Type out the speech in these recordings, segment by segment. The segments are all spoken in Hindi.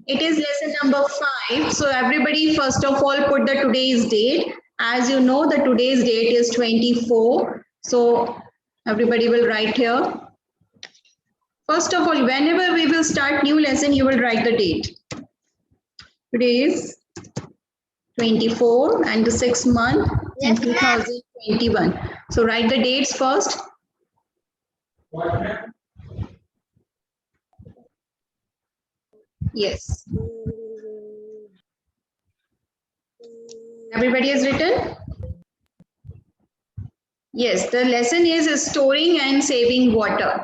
It is lesson number 5. So everybody first of all put the today's date. As you know, the today's date is 24. So everybody will write here. First of all, whenever we will start new lesson, you will write the date. Today is 24 and the 6th month in 2021. So write the dates first. Yes. Everybody has written? Yes, the lesson is storing and saving water.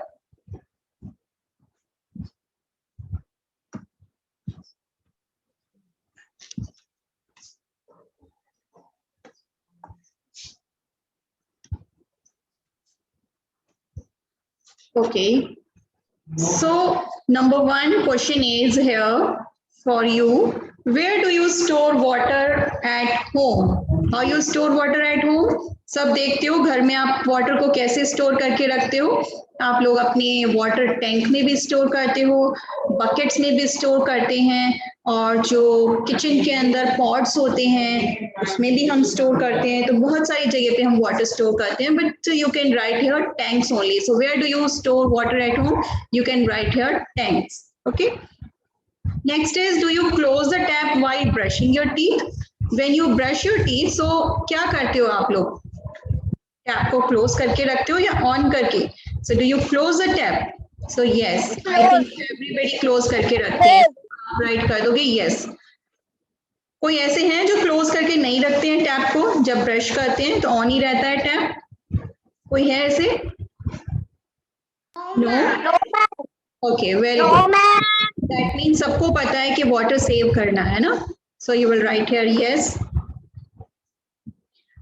Okay. So number 1 question is here for you. Where do you store water at home? How you store water at home? सब देखते हो घर में आप वाटर को कैसे स्टोर करके रखते हो. आप लोग अपने वाटर टैंक में भी स्टोर करते हो, बकेट्स में भी स्टोर करते हैं, और जो किचन के अंदर पॉट्स होते हैं उसमें भी हम स्टोर करते हैं. तो बहुत सारी जगह पे हम वाटर स्टोर करते हैं, but you can write here tanks only. So where do you store water at home? You can write here tanks. Okay. Next is, do you close the tap while brushing your teeth? When you brush your teeth, so क्या करते हो आप लोग? टैप को क्लोज करके रखते हो या ऑन करके? So do you close the tap? So yes, I think everybody close करके रखते हैं. आप राइट कर दोगे yes. कोई ऐसे हैं जो क्लोज करके नहीं रखते हैं टैप को, जब ब्रश करते हैं तो ऑन ही रहता है टैप? कोई है ऐसे? No. Okay, very good. That mean सबको पता है कि वाटर सेव करना है ना. So you will write here yes.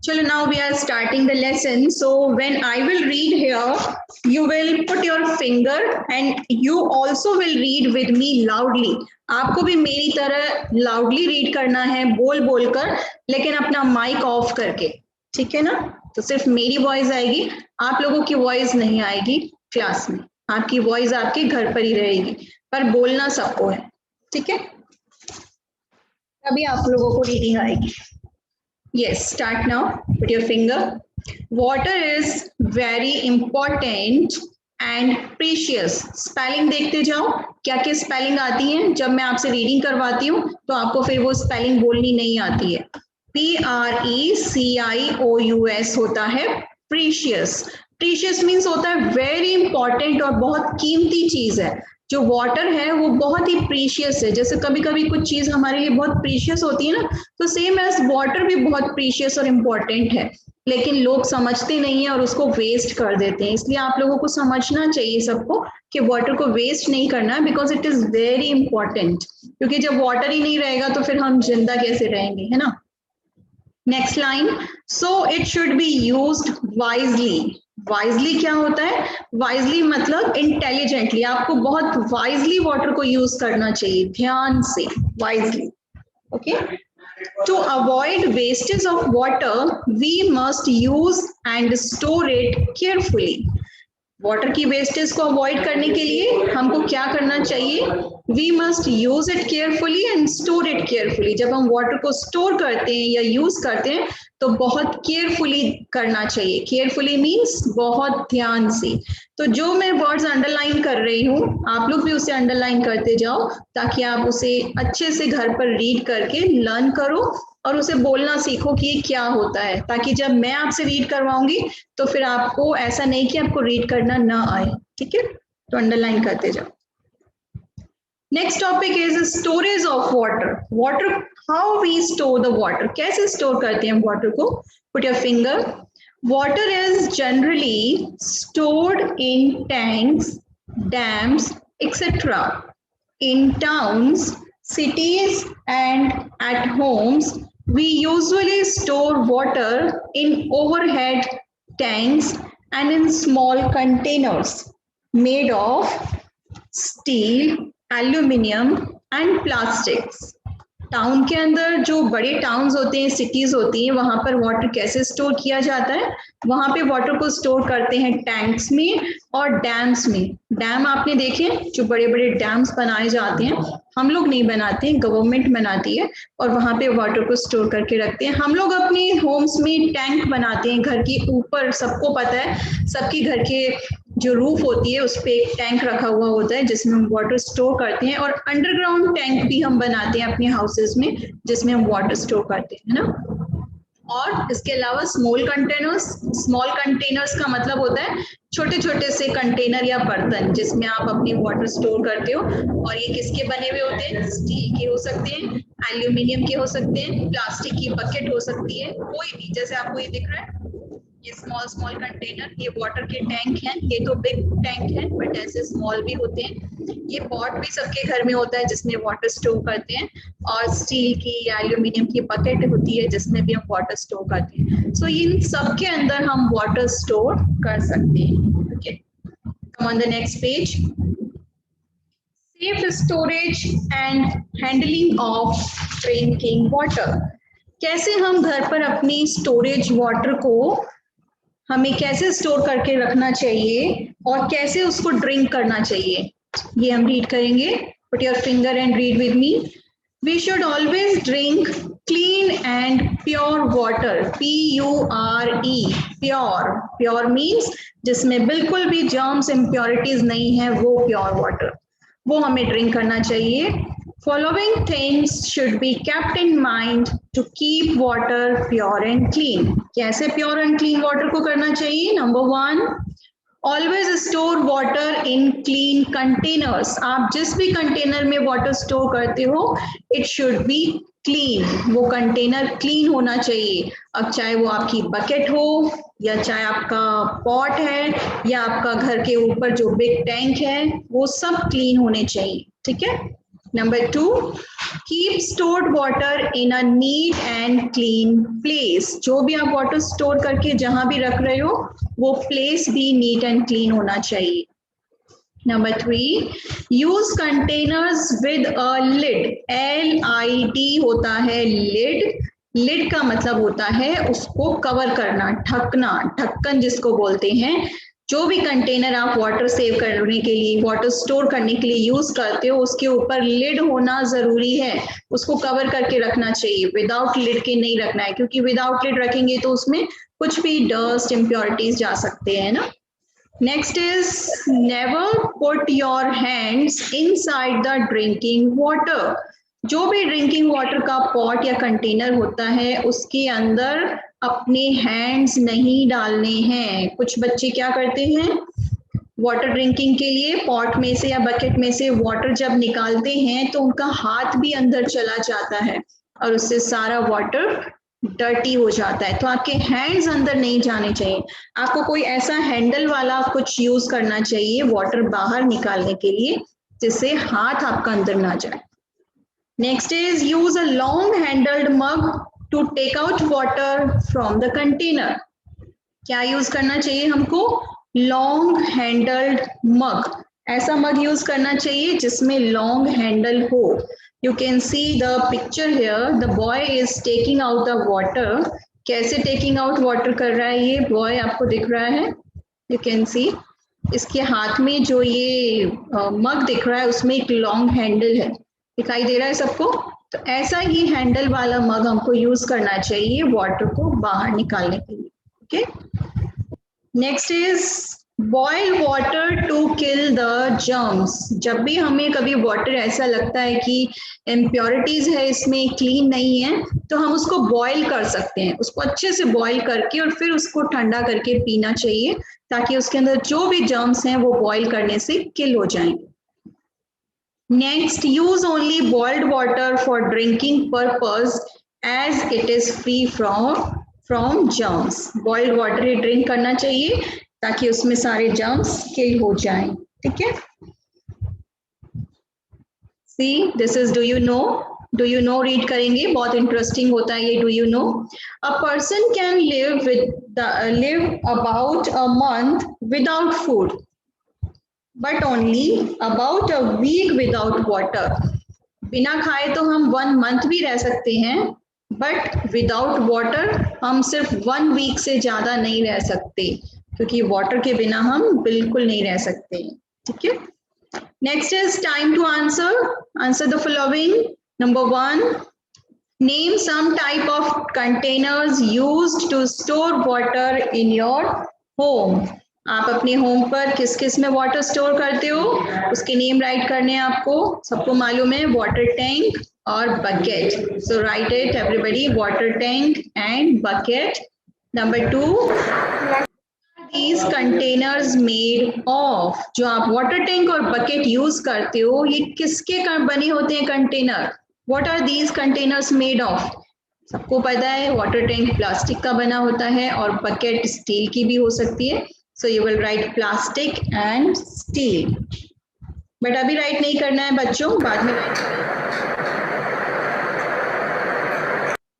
चलो, now we are starting the lesson. So when I will read here, you will put your finger and you also will read with me loudly. आपको भी मेरी तरह लाउडली रीड करना है, बोल बोल कर, लेकिन अपना माइक ऑफ करके. ठीक है ना? तो सिर्फ मेरी वॉइस आएगी, आप लोगों की वॉइस नहीं आएगी क्लास में. आपकी वॉइस आपके घर पर ही रहेगी, पर बोलना सबको है. ठीक है? तभी आप लोगों को रीडिंग आएगी. Yes, start now. Put your finger. Water is very important and precious. Spelling देखते जाओ, क्या क्या स्पेलिंग आती है. जब मैं आपसे रीडिंग करवाती हूँ तो आपको फिर वो स्पेलिंग बोलनी नहीं आती है. PRECIOUS होता है प्रीशियस. प्रीशियस मीन्स होता है वेरी इंपॉर्टेंट और बहुत कीमती चीज है. जो वाटर है वो बहुत ही प्रीशियस है. जैसे कभी कभी कुछ चीज हमारे लिए बहुत प्रीशियस होती है ना, तो सेम एज वाटर भी बहुत प्रीशियस और इम्पोर्टेंट है, लेकिन लोग समझते नहीं है और उसको वेस्ट कर देते हैं. इसलिए आप लोगों को समझना चाहिए सबको कि वाटर को वेस्ट नहीं करना है, because it is very important. क्योंकि जब वाटर ही नहीं रहेगा तो फिर हम जिंदा कैसे रहेंगे, है ना. Next line. So it should be used wisely. Wisely क्या होता है? वाइजली मतलब इंटेलिजेंटली. आपको बहुत वाइजली वाटर को यूज करना चाहिए, ध्यान से, wisely. Okay. To avoid wastage of water we must use and store it carefully. Water की वेस्टेज को अवॉइड करने के लिए हमको क्या करना चाहिए? We must use it carefully and store it carefully. जब हम वाटर को स्टोर करते हैं या यूज करते हैं तो बहुत केयरफुली करना चाहिए. केयरफुली मीन्स बहुत ध्यान से. तो जो मैं वर्ड्स अंडरलाइन कर रही हूँ, आप लोग भी उसे अंडरलाइन करते जाओ, ताकि आप उसे अच्छे से घर पर रीड करके लर्न करो और उसे बोलना सीखो कि ये क्या होता है, ताकि जब मैं आपसे रीड करवाऊंगी तो फिर आपको ऐसा नहीं कि आपको रीड करना ना आए. ठीक है? तो अंडरलाइन करते जाओ. Next topic is storage of water. Water, how we store the water. कैसे स्टोर करते हैं वाटर को? Put your finger. Water is generally stored in tanks, dams, etcetera. In towns, cities, and at homes, we usually store water in overhead tanks and in small containers made of steel, aluminum, and plastics. Town के अंदर जो बड़े टाउन्स होते हैं, सिटीज होती हैं, वहां पर वाटर कैसे स्टोर किया जाता है? वहां पे वाटर को स्टोर करते हैं टैंक्स में और डैम्स में। डैम आपने देखे, जो बड़े बड़े डैम्स बनाए जाते हैं, हम लोग नहीं बनाते हैं, गवर्नमेंट बनाती है, और वहां पे वाटर को स्टोर करके रखते हैं। हम लोग अपने होम्स में टैंक बनाते हैं घर के ऊपर, सबको पता है, सबके घर के जो रूफ होती है उस पे एक टैंक रखा हुआ होता है जिसमें हम वाटर स्टोर करते हैं, और अंडरग्राउंड टैंक भी हम बनाते हैं अपने हाउसेस में जिसमें हम वाटर स्टोर करते हैं, है ना। और इसके अलावा स्मॉल कंटेनर्स का मतलब होता है छोटे छोटे से कंटेनर या बर्तन जिसमें आप अपनी वाटर स्टोर करते हो। और ये किसके बने हुए होते हैं? स्टील के हो सकते हैं, एल्यूमिनियम के हो सकते हैं, प्लास्टिक की बकेट हो सकती है, कोई भी, जैसे आपको ये दिख रहा है, ये स्मॉल कंटेनर, ये वाटर के टैंक हैं, ये तो बिग टैंक है बट ऐसे स्मॉल भी होते हैं। ये पॉट भी सबके घर में होता है जिसमें वाटर स्टोर करते हैं, और स्टील की या एल्यूमिनियम की बकेट होती है जिसमें भी हम वाटर स्टोर करते हैं। सो इन सब के अंदर हम वाटर स्टोर कर सकते हैं। Okay, come on the next page. Safe storage and handling of drinking water. कैसे हम घर पर अपनी स्टोरेज वाटर को हमें कैसे स्टोर करके रखना चाहिए और कैसे उसको ड्रिंक करना चाहिए, ये हम रीड करेंगे। Put your finger and read with me. We should always drink clean and pure water, PURE, pure. Pure means जिसमें बिल्कुल भी जर्म्स इम्प्योरिटीज नहीं है, वो प्योर वाटर, वो हमें ड्रिंक करना चाहिए। Following things should be kept in mind to keep water pure and clean. कैसे प्योर एंड क्लीन वाटर को करना चाहिए? Number 1, always store water in clean containers. आप जिस भी कंटेनर में वाटर स्टोर करते हो, इट शुड बी क्लीन, वो कंटेनर क्लीन होना चाहिए। अब चाहे वो आपकी बकेट हो, या चाहे आपका पॉट है, या आपका घर के ऊपर जो बिग टैंक है, वो सब क्लीन होने चाहिए, ठीक है। Number 2, keep stored water in a neat and clean place. जो भी आप वाटर स्टोर करके जहां भी रख रहे हो, वो प्लेस भी नीट एंड क्लीन होना चाहिए। Number 3, use containers with a lid. LID होता है lid। लिड का मतलब होता है उसको कवर करना, ढकना, ढक्कन जिसको बोलते हैं। जो भी कंटेनर आप वाटर सेव करने के लिए, वाटर स्टोर करने के लिए यूज करते हो, उसके ऊपर लिड होना जरूरी है, उसको कवर करके रखना चाहिए। विदाउट लिड के नहीं रखना है, क्योंकि विदाउट लिड रखेंगे तो उसमें कुछ भी डस्ट इम्प्योरिटीज जा सकते हैं ना। Next is never put your hands inside the drinking water. जो भी ड्रिंकिंग वाटर का पॉट या कंटेनर होता है, उसके अंदर अपने हैंड्स नहीं डालने हैं। कुछ बच्चे क्या करते हैं, वाटर ड्रिंकिंग के लिए पॉट में से या बकेट में से वाटर जब निकालते हैं तो उनका हाथ भी अंदर चला जाता है और उससे सारा वाटर डर्टी हो जाता है। तो आपके हैंड्स अंदर नहीं जाने चाहिए। आपको कोई ऐसा हैंडल वाला कुछ यूज करना चाहिए वाटर बाहर निकालने के लिए, जिससे हाथ आपका अंदर ना जाए। Next is use a long handled mug to take out water from the container. क्या यूज करना चाहिए हमको? Long handled mug. ऐसा मग यूज करना चाहिए जिसमें लॉन्ग हैंडल हो। You can see the picture here. The boy is taking out the water. कैसे taking out water कर रहा है ये boy, आपको दिख रहा है? You can see. इसके हाथ में जो ये मग दिख रहा है उसमें एक लॉन्ग हैंडल है, दिखाई दे रहा है सबको? तो ऐसा ही हैंडल वाला मग हमको यूज करना चाहिए वाटर को बाहर निकालने के लिए। Okay, next is boil water to kill the germs. जब भी हमें कभी वाटर ऐसा लगता है कि इम्प्योरिटीज है इसमें, क्लीन नहीं है, तो हम उसको बॉयल कर सकते हैं। उसको अच्छे से बॉयल करके और फिर उसको ठंडा करके पीना चाहिए, ताकि उसके अंदर जो भी जर्म्स हैं वो बॉयल करने से किल हो जाएंगे। Next, use only boiled water for drinking purpose as it is free from germs. Boiled water ही ड्रिंक करना चाहिए ताकि उसमें सारे जर्म्स किल हो जाएं, ठीक है। See this is do you know read करेंगे, बहुत इंटरेस्टिंग होता है ये। Do you know a person can live about a month without food, but only about a week without water. बिना खाए तो हम 1 मंथ भी रह सकते हैं, बट विदाउट वाटर हम सिर्फ 1 वीक से ज्यादा नहीं रह सकते, क्योंकि वाटर के बिना हम बिल्कुल नहीं रह सकते। ठीक है, next is time to answer the following. Number 1, name some type of containers used to store water in your home। आप अपने होम पर किस किस में वाटर स्टोर करते हो, उसके नेम राइट करने हैं आपको। सबको मालूम है, वाटर टैंक और bucket. So write it everybody, water tank and bucket. Number 2, these containers made of। जो आप वाटर टैंक और बकेट यूज करते हो, ये किसके बने होते हैं container? What are these containers made of? सबको पता है, वाटर टैंक प्लास्टिक का बना होता है और बकेट स्टील की भी हो सकती है। सो you will right plastic and steel, but अभी राइट नहीं करना है बच्चों, बाद में राइट करें।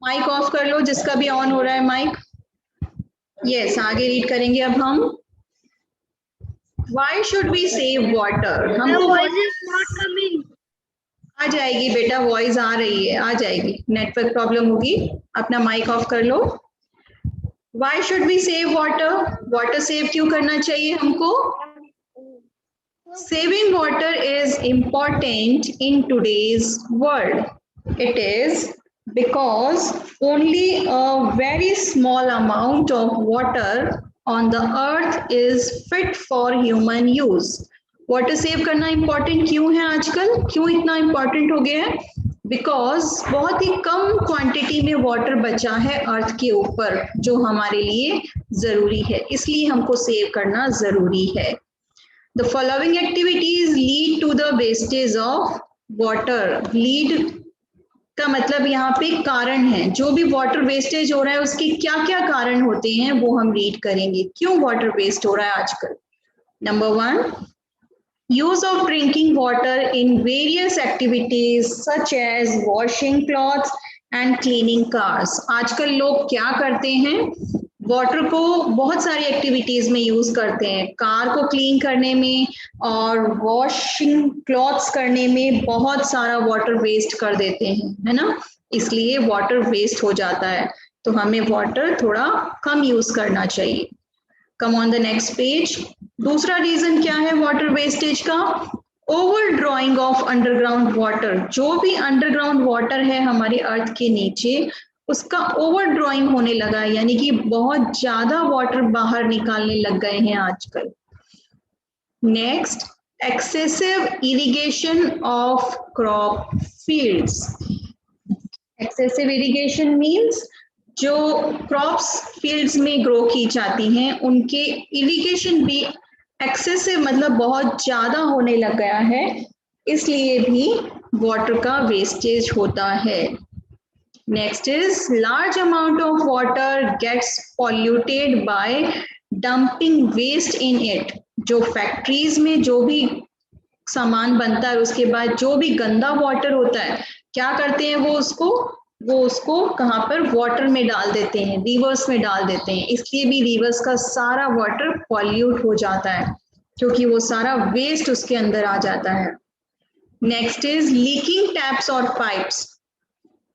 माइक ऑफ कर लो जिसका भी ऑन हो रहा है माइक। यस, आगे रीड करेंगे अब हम। Why should we save water? हमको आ जाएगी बेटा, वॉइस आ रही है, आ जाएगी, नेटवर्क प्रॉब्लम होगी, अपना माइक ऑफ कर लो। Why should we save water? Water save क्यों करना चाहिए हमको? Saving water is important in today's world. It is because only a very small amount of water on the earth is fit for human use. Water save करना इंपॉर्टेंट क्यों है आजकल, क्यों इतना इंपॉर्टेंट हो गया है? बिकॉज बहुत ही कम क्वांटिटी में वाटर बचा है अर्थ के ऊपर, जो हमारे लिए जरूरी है, इसलिए हमको सेव करना जरूरी है। The following activities lead to the wastage of water. Lead का मतलब यहाँ पे कारण है, जो भी वाटर वेस्टेज हो रहा है उसके क्या क्या कारण होते हैं वो हम रीड करेंगे, क्यों वाटर वेस्ट हो रहा है आजकल। Number 1, use of drinking water in various activities such as washing clothes and cleaning cars। आजकल लोग क्या करते हैं, वाटर को बहुत सारी एक्टिविटीज में यूज करते हैं, कार को क्लीन करने में और वॉशिंग क्लॉथ्स करने में बहुत सारा वाटर वेस्ट कर देते हैं, है ना, इसलिए वाटर वेस्ट हो जाता है। तो हमें वाटर थोड़ा कम यूज करना चाहिए। Come on the next page. दूसरा रीजन क्या है वाटर वेस्टेज का? Over drawing of underground water. जो भी अंडरग्राउंड वाटर है हमारे अर्थ के नीचे, उसका ओवर ड्रॉइंग होने लगा है, यानी कि बहुत ज्यादा वाटर बाहर निकालने लग गए हैं आजकल। Next, excessive irrigation of crop fields. Excessive irrigation means जो क्रॉप्स फील्ड्स में ग्रो की जाती हैं उनके इरिगेशन भी एक्सेसिव मतलब बहुत ज्यादा होने लग गया है, इसलिए भी वाटर का वेस्टेज होता है। Next is large amount of water gets polluted by dumping waste in it. जो फैक्ट्रीज में जो भी सामान बनता है उसके बाद जो भी गंदा वाटर होता है, क्या करते हैं वो उसको कहाँ पर, वाटर में डाल देते हैं, रिवर्स में डाल देते हैं, इसलिए भी रिवर्स का सारा वाटर पॉल्यूट हो जाता है, क्योंकि वो सारा वेस्ट उसके अंदर आ जाता है। नेक्स्ट इज लीकिंग टैप्स और पाइप्स।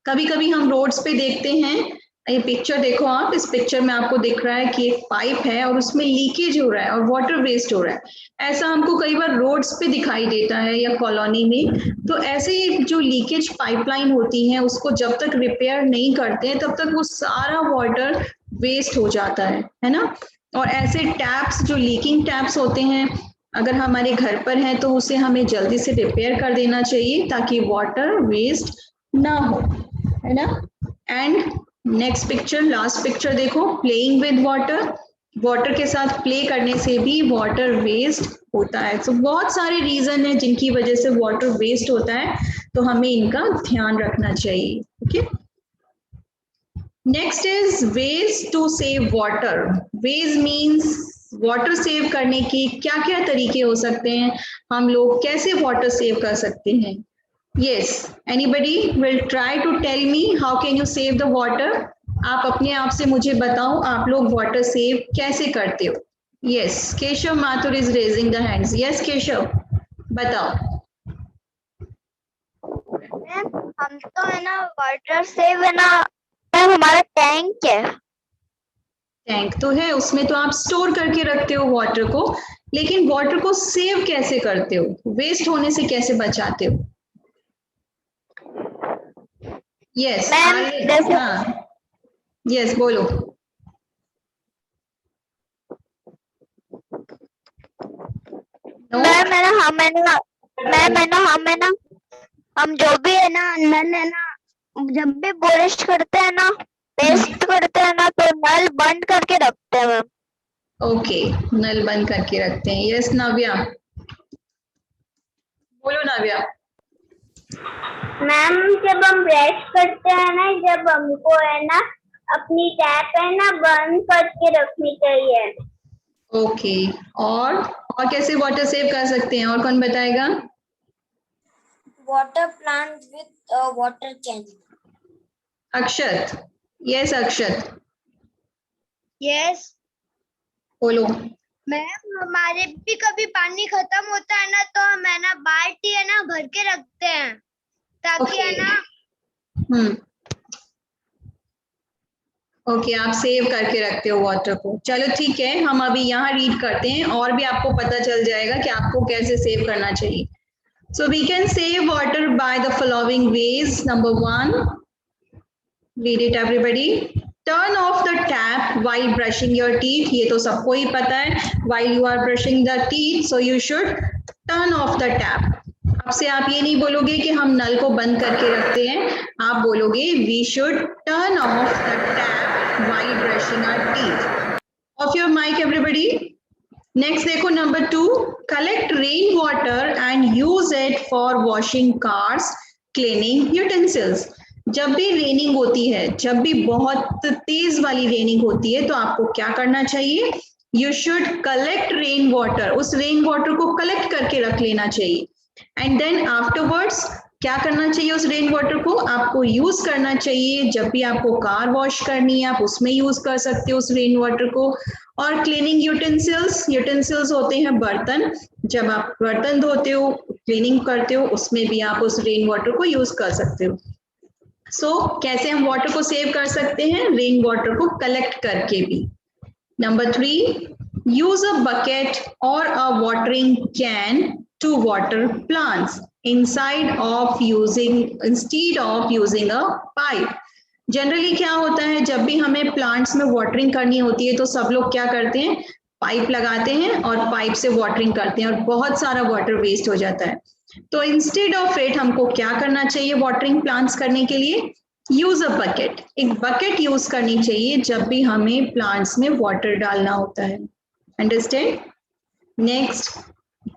कभी कभी हम रोड्स पे देखते हैं, ये पिक्चर देखो आप, इस पिक्चर में आपको दिख रहा है कि एक पाइप है और उसमें लीकेज हो रहा है और वाटर वेस्ट हो रहा है। ऐसा हमको कई बार रोड्स पे दिखाई देता है या कॉलोनी में। तो ऐसे ही जो लीकेज पाइपलाइन होती है उसको जब तक रिपेयर नहीं करते हैं तब तक वो सारा वाटर वेस्ट हो जाता है ना। और ऐसे टैप्स जो लीकिंग टैप्स होते हैं, अगर हमारे घर पर है तो उसे हमें जल्दी से रिपेयर कर देना चाहिए ताकि वाटर वेस्ट ना हो, है ना। And next picture, last picture देखो, प्लेइंग विद वाटर। वाटर के साथ प्ले करने से भी वाटर वेस्ट होता है। तो बहुत सारे रीजन है जिनकी वजह से वाटर वेस्ट होता है, तो हमें इनका ध्यान रखना चाहिए। Okay, next is ways to save water. Ways means water save करने के क्या क्या तरीके हो सकते हैं, हम लोग कैसे वाटर सेव कर सकते हैं। Yes, anybody will try to tell me how can you save the water? आप अपने आप से मुझे बताओ, आप लोग वाटर सेव कैसे करते हो। Yes, Keshav Mathur is raising the hands. Yes, Keshav, बताओ। हम तो है ना वाटर सेव है ना, हमारा टैंक है। टैंक तो है, उसमें तो आप स्टोर करके रखते हो वाटर को, लेकिन वाटर को सेव कैसे करते हो, वेस्ट होने से कैसे बचाते हो? यस मैम जैसे हाँ, यस बोलो। नो मैम है ना हम है ना मैम है ना हम है ना हम जो भी है ना नल है ना, जब भी ब्रश करते हैं ना, पेस्ट करते हैं ना, तो नल बंद करके रखते हैं मैम। ओके, नल बंद करके रखते हैं। यस नव्या, बोलो नव्या। मैम जब हम ब्रश करते हैं ना, जब हमको है ना अपनी टैप है ना बंद करके रखनी चाहिए। ओके, और कैसे वाटर सेव कर सकते हैं, और कौन बताएगा? Water plant with water can. Akshat, yes Akshat yes बोलो। मैम, हमारे भी कभी पानी खत्म होता है ना, तो हम है ना बाल्टी है ना भर के रखते हैं, ताकि है ना ओके, आप सेव करके रखते हो वाटर को। चलो ठीक है, हम अभी यहाँ रीड करते हैं और भी आपको पता चल जाएगा कि आपको कैसे सेव करना चाहिए। So we can save water by the following ways. Number 1, read it everybody. Turn off the tap while brushing your teeth. ये तो सबको ही पता है, while you are brushing the teeth, so you should turn off the tap. अब से आप ये नहीं बोलोगे कि हम नल को बंद करके रखते हैं, आप बोलोगे we should turn off the tap while brushing our teeth. Off your mic everybody. Next देखो number 2, collect rain water and use it for washing cars, cleaning utensils. जब भी रेनिंग होती है, जब भी बहुत तेज वाली रेनिंग होती है, तो आपको क्या करना चाहिए? You should collect rain water, उस रेन वाटर को कलेक्ट करके रख लेना चाहिए। एंड देन आफ्टरवर्ड्स क्या करना चाहिए? उस रेन वाटर को आपको यूज करना चाहिए। जब भी आपको कार वॉश करनी है, आप उसमें यूज कर सकते हो उस रेन वाटर को। और क्लीनिंग यूटेंसिल्स, यूटेंसिल्स होते हैं बर्तन, जब आप बर्तन धोते हो, क्लीनिंग करते हो, उसमें भी आप उस रेन वाटर को यूज कर सकते हो। सो कैसे हम वाटर को सेव कर सकते हैं? रेन वाटर को कलेक्ट करके भी। Number 3, use a bucket or a watering can to water plants instead of using a pipe. Generally क्या होता है, जब भी हमें प्लांट्स में वाटरिंग करनी होती है, तो सब लोग क्या करते हैं? पाइप लगाते हैं और पाइप से वाटरिंग करते हैं, और बहुत सारा वाटर वेस्ट हो जाता है। तो इंस्टेड ऑफ इट हमको क्या करना चाहिए वाटरिंग प्लांट्स करने के लिए? यूज अ बकेट, एक बकेट यूज करनी चाहिए जब भी हमें प्लांट्स में वाटर डालना होता है। Understand? Next,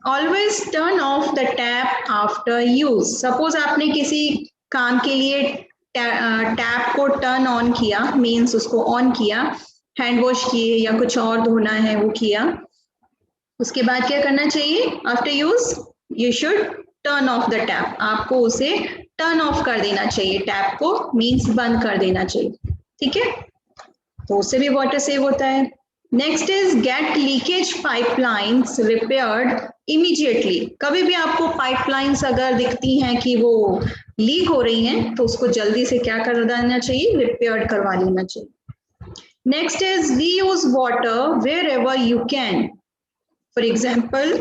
always turn off the tap after use. Suppose आपने किसी काम के लिए टैप को टर्न ऑन किया, मीन्स उसको ऑन किया, हैंड वॉश किए या कुछ और धोना है वो किया, उसके बाद क्या करना चाहिए? After use you should turn off the tap, आपको उसे टर्न ऑफ कर देना चाहिए, टैप को मीन्स बंद कर देना चाहिए। ठीक है, तो उससे भी वाटर सेव होता है। Next is get leakage pipelines repaired immediately. कभी भी आपको पाइपलाइंस अगर दिखती हैं कि वो लीक हो रही हैं, तो उसको जल्दी से क्या कर देना चाहिए? रिपेयर्ड करवा लेना चाहिए। Next is reuse water wherever you can. For example,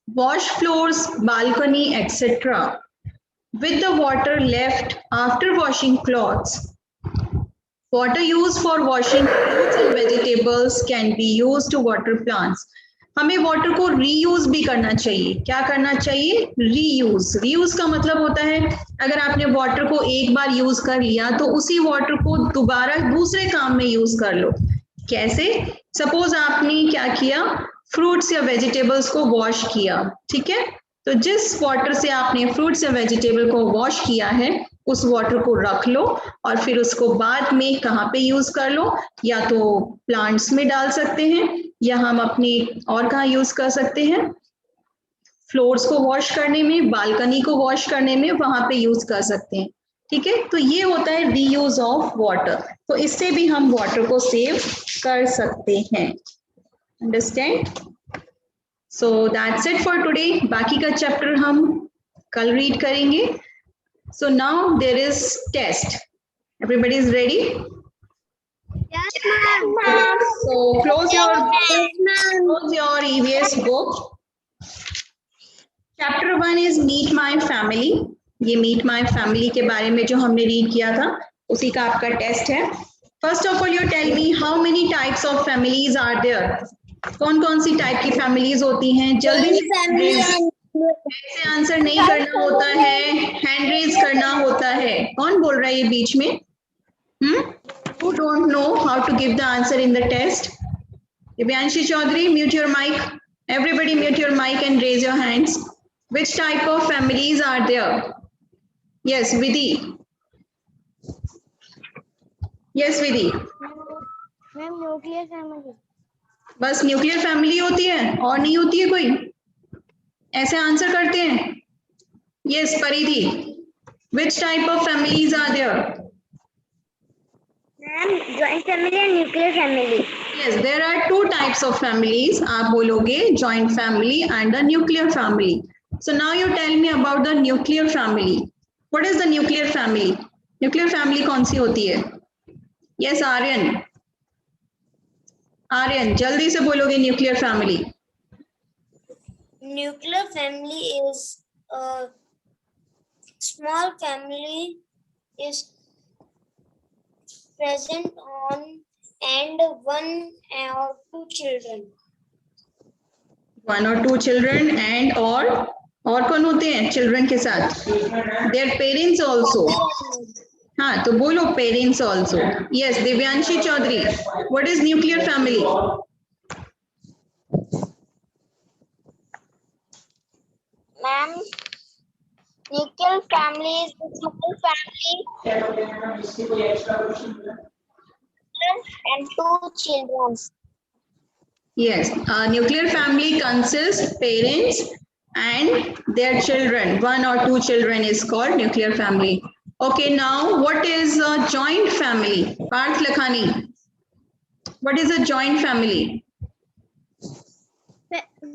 wash floors, balcony, etc. with the water left after washing clothes. Water used for washing fruits and vegetables can be used to water plants. हमें वाटर को रीयूज भी करना चाहिए। क्या करना चाहिए? रीयूज। रीयूज का मतलब होता है, अगर आपने वाटर को एक बार यूज कर लिया, तो उसी वाटर को दोबारा दूसरे काम में यूज कर लो। कैसे? सपोज आपने क्या किया, फ्रूट्स या वेजिटेबल्स को वॉश किया, ठीक है, तो जिस वाटर से आपने फ्रूट्स या वेजिटेबल को वॉश किया है, उस वाटर को रख लो और फिर उसको बाद में कहाँ पे यूज कर लो? या तो प्लांट्स में डाल सकते हैं, या हम अपनी और कहाँ यूज कर सकते हैं? फ्लोर्स को वॉश करने में, बालकनी को वॉश करने में, वहां पे यूज कर सकते हैं। ठीक है, तो ये होता है रीयूज ऑफ वाटर। तो इससे भी हम वाटर को सेव कर सकते हैं। Understand? So that's it for today. बाकी का चैप्टर हम कल रीड करेंगे। So now there is test. Everybody is ready? Yes, ma'am. So close your EVS book. Chapter 1 is Meet My Family. ये Meet My Family के बारे में जो हमने रीड किया था उसी का आपका टेस्ट है. First of all, you tell me how many types of families are there? कौन कौन सी टाइप की फैमिलीज होती हैं? जल्दी ऐसे आंसर नहीं करना होता है, हैंड रेज करना होता है. कौन बोल रहा है ये बीच में? Who don't know how to give the answer in the test? Divyanshi Chaudhary, mute your mic. Everybody mute your mic and raise your hands. Which type of families are there? Yes, Vidhi. Yes, Vidhi. Ma'am nuclear family. बस न्यूक्लियर फैमिली होती है और नहीं होती है कोई? ऐसे आंसर करते हैं? Yes, Paridhi. Which type of families are there? Ma'am joint family and nuclear family. Yes, there are two types of families. आप बोलोगे joint family and a nuclear family. So now you tell me about the nuclear family. What is the nuclear family? Nuclear family कौन सी होती है? Yes, Aryan. Aryan, जल्दी से बोलोगे nuclear family. Nuclear family is a small family is present on and one or two children. One or two children and और कौन होते हैं children के साथ? Their parents also. हाँ तो बोलो parents also. Yes, Divyanshi Chaudhary. What is nuclear family? Ma'am, nuclear family is a simple family and two children. Yes, a nuclear family consists parents and their children. One or two children is called nuclear family. Okay, now what is a joint family? Parth Lakhani. What is a joint family?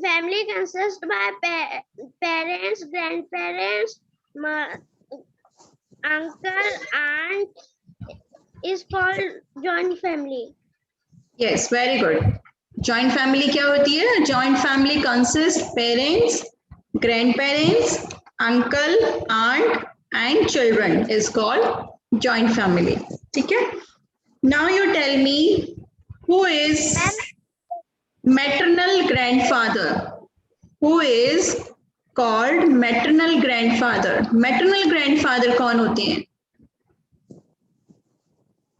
Family consists by parents, grandparents, uncle, aunt is called joint family. Yes, very good. Joint family क्या होती है? Joint family consists parents, grandparents, uncle, aunt and children is called joint family. ठीक है? Now you tell me who is maternal grandfather? Who is called maternal grandfather? Maternal grandfather कौन होते हैं?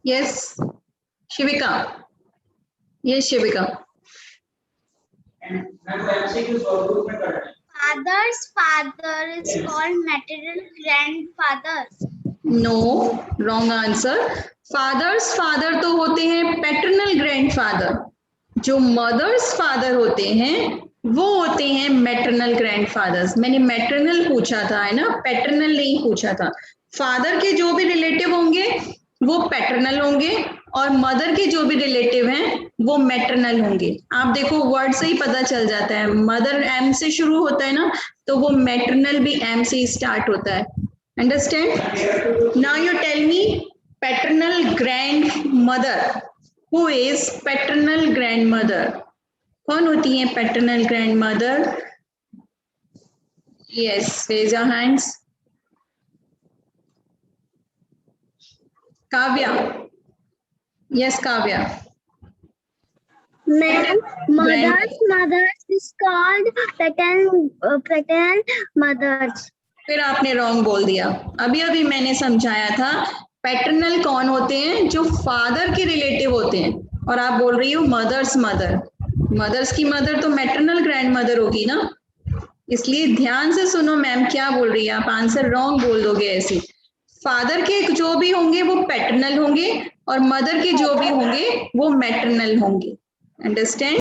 Yes, Shivika. Yes, Shivika. Father's father is called maternal grandfather. No, wrong answer. Father's father तो होते हैं paternal grandfather. जो mother's father होते हैं वो होते हैं maternal grandfathers. मैंने maternal पूछा था है ना, paternal नहीं पूछा था. Father के जो भी relative होंगे वो पैटर्नल होंगे और मदर के जो भी रिलेटिव हैं वो मैटरनल होंगे. आप देखो वर्ड से ही पता चल जाता है. मदर एम से शुरू होता है ना तो वो मैटरनल भी एम से ही स्टार्ट होता है. Understand? Now you tell me paternal grandmother. Who is paternal grandmother? कौन होती है paternal grandmother? Yes, raise your hands. Kavya. Yes, Kavya. Ma'am, mothers is called paternal mothers. फिर आपने रॉन्ग बोल दिया. अभी मैंने समझाया था पैटर्नल कौन होते हैं? जो फादर के रिलेटिव होते हैं. और आप बोल रही हो मदर्स मदर. मदर्स की मदर तो मैटरनल ग्रैंड मदर होगी ना. इसलिए ध्यान से सुनो मैम क्या बोल रही है. आप आंसर रॉन्ग बोल दोगे ऐसे. फादर के जो भी होंगे वो पैटर्नल होंगे और मदर के जो भी होंगे वो मैटरनल होंगे. अंडरस्टैंड?